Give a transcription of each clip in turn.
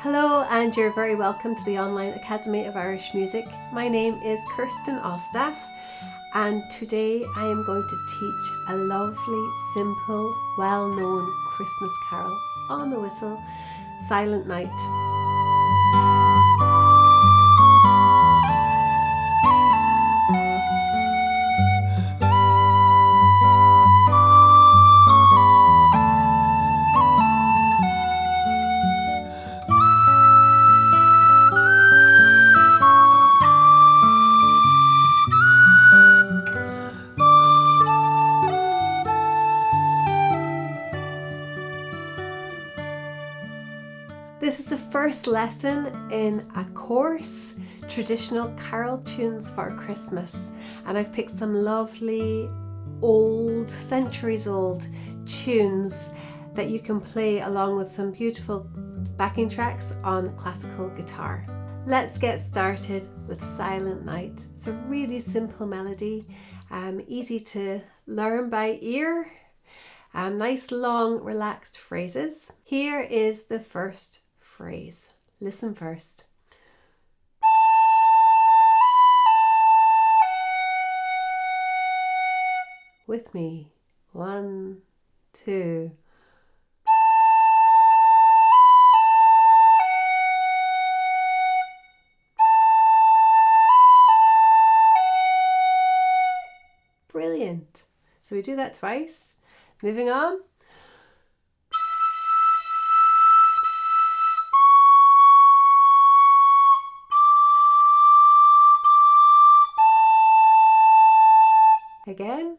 Hello, and you're very welcome to the Online Academy of Irish Music. My name is Kirsten Allstaff, and today I am going to teach a lovely, simple, well-known Christmas carol on the whistle, Silent Night. This is the first lesson in a course, Traditional Carol Tunes for Christmas, and I've picked some lovely old, centuries old tunes that you can play along with some beautiful backing tracks on classical guitar. Let's get started with Silent Night. It's a really simple melody, easy to learn by ear, nice long relaxed phrases. Here is the first phrase. Listen first. With me. 1, 2. Brilliant. So we do that twice. Moving on. Again.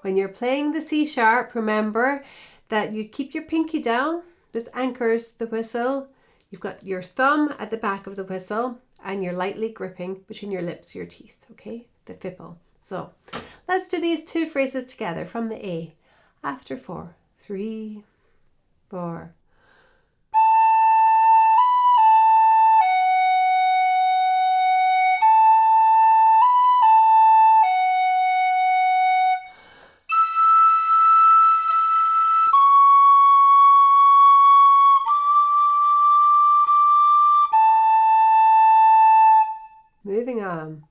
When you're playing the C sharp, remember that you keep your pinky down. This anchors the whistle. You've got your thumb at the back of the whistle and you're lightly gripping between your lips, your teeth, okay? The fipple. So let's do these two phrases together from the A. After 4, 3, 4. Moving on.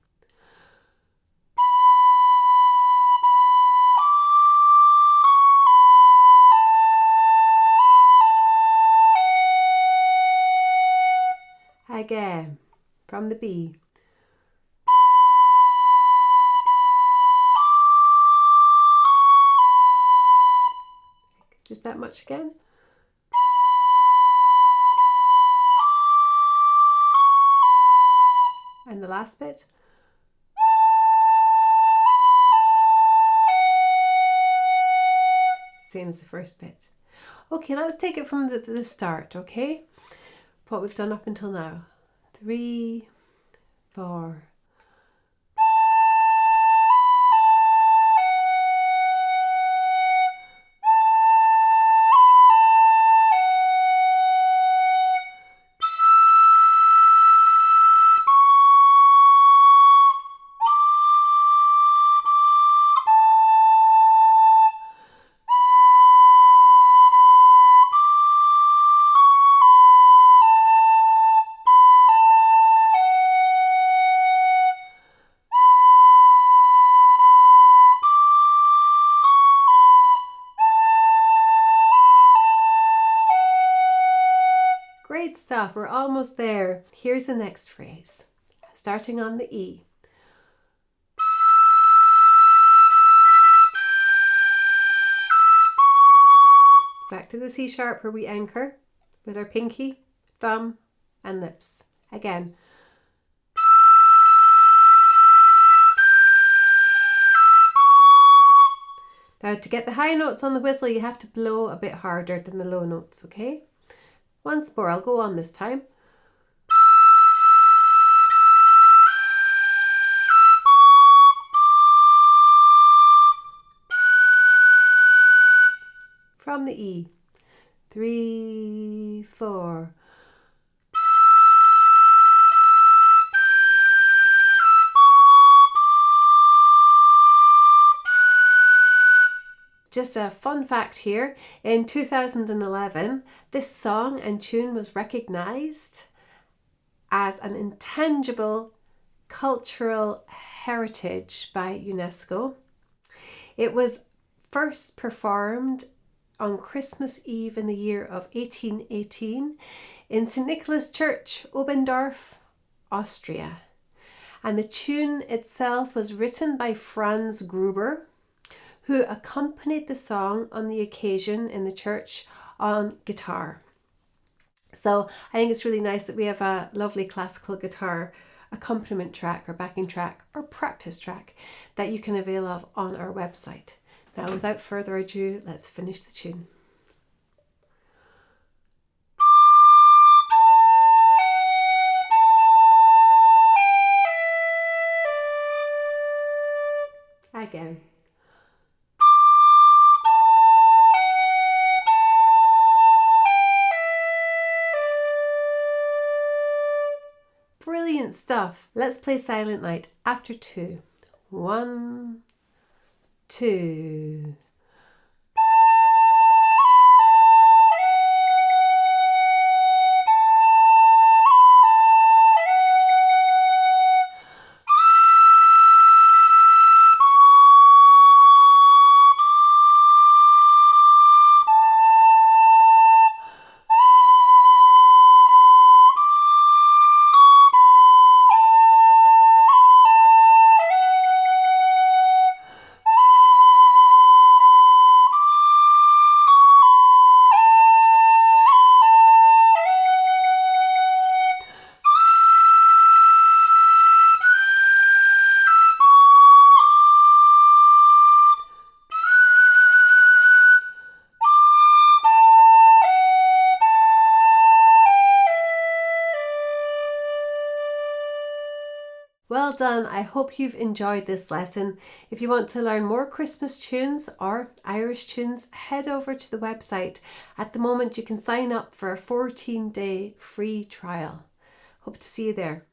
Again, from the B. Just that much again. And the last bit. Same as the first bit. Okay, let's take it from the start, okay? What we've done up until now. 3, 4. Great stuff, we're almost there. Here's the next phrase, starting on the E. Back to the C sharp where we anchor with our pinky, thumb and lips. Again. Now to get the high notes on the whistle you have to blow a bit harder than the low notes, okay? Once more, I'll go on this time. From the E. 3, 4. Just a fun fact here, in 2011, this song and tune was recognised as an intangible cultural heritage by UNESCO. It was first performed on Christmas Eve in the year of 1818 in St. Nicholas Church, Oberndorf, Austria. And the tune itself was written by Franz Gruber, who accompanied the song on the occasion in the church on guitar. So I think it's really nice that we have a lovely classical guitar accompaniment track or backing track or practice track that you can avail of on our website. Now, without further ado, let's finish the tune. Again. Brilliant stuff. Let's play Silent Night after 2. 1, 2. Well done. I hope you've enjoyed this lesson. If you want to learn more Christmas tunes or Irish tunes, head over to the website. At the moment, you can sign up for a 14-day free trial. Hope to see you there.